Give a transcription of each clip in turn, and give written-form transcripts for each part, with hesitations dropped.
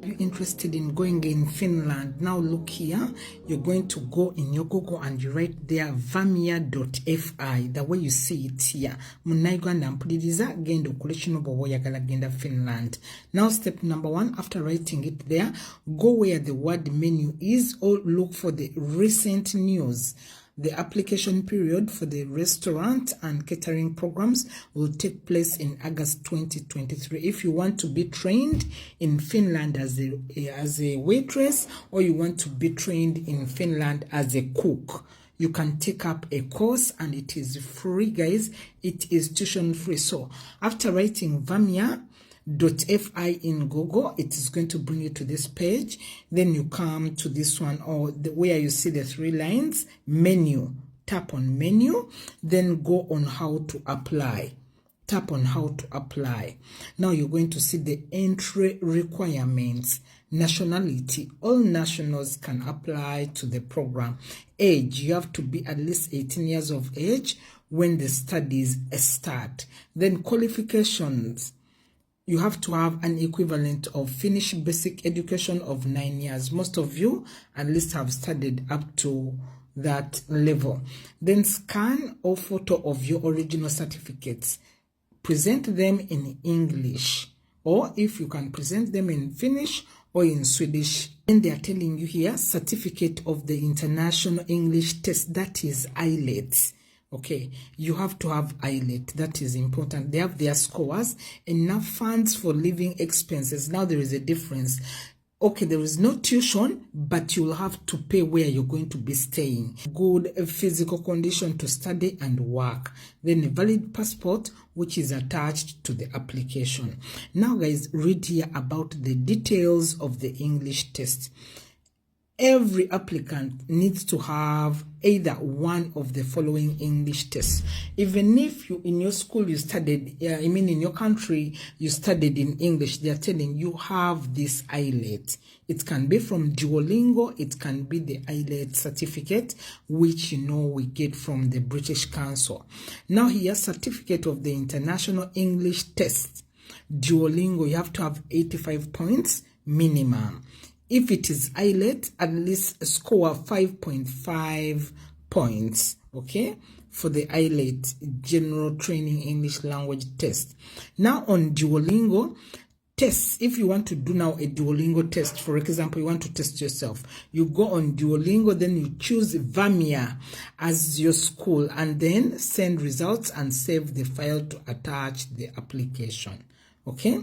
You're interested in going in Finland? Now look here, you're going to go in your Google and you write there vamia.fi, the way you see it here. Munaiganda mpuliriza genda collection of oyagala genda Finland. Now step number 1, after writing it there, go where the word menu is or look for the recent news. The application period for the restaurant and catering programs will take place in August 2023. If you want to be trained in Finland as a waitress, or you want to be trained in Finland as a cook, you can take up a course and it is free, guys. It is tuition free. So after writing vamia.fi in Google, it is going to bring you to this page. Then you come to this one, or where you see the 3 lines, menu. Tap on menu, then go on how to apply. Tap on how to apply. Now you're going to see the entry requirements. Nationality, all nationals can apply to the program. Age, you have to be at least 18 years of age when the studies start. Then qualifications, you have to have an equivalent of Finnish basic education of 9 years. Most of you at least have studied up to that level. Then scan or photo of your original certificates. Present them in English, or if you can present them in Finnish or in Swedish. And they are telling you here, certificate of the International English Test, that is IELTS. Okay, you have to have IELTS. That is important. They have their scores, enough funds for living expenses. Now there is a difference. Okay, there is no tuition, but you will have to pay where you're going to be staying. Good physical condition to study and work. Then a valid passport, which is attached to the application. Now, guys, read here about the details of the English test. Every applicant needs to have either one of the following English tests. Even if you in your school you studied, in your country you studied in English, they are telling you have this IELTS. It can be from Duolingo, it can be the IELTS certificate, which we get from the British Council. Now here, certificate of the International English Test. Duolingo, you have to have 85 points minimum. If it is IELTS, at least score 5.5 points, okay, for the IELTS General Training English Language Test. Now on Duolingo tests, if you want to do now a Duolingo test, for example, you want to test yourself, you go on Duolingo, then you choose Vamia as your school, and then send results and save the file to attach the application. Okay,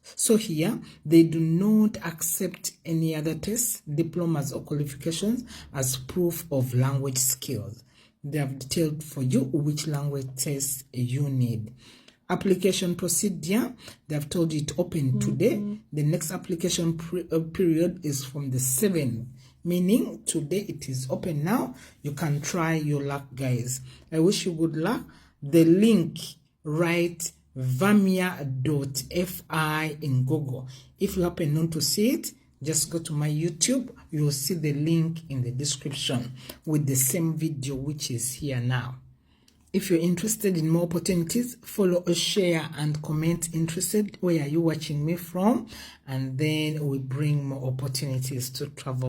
so here they do not accept any other tests, diplomas or qualifications as proof of language skills. They have detailed for you which language tests you need. Application procedure, they have told you it open today. The next application period is from the 7th, meaning today it is open now. You can try your luck, guys. I wish you good luck. The link, right, vamia.fi in Google. If you happen not to see it, just go to my YouTube. You will see the link in the description with the same video which is here now. If you're interested in more opportunities, follow or share and comment interested. Where are you watching me from? And then we bring more opportunities to travel.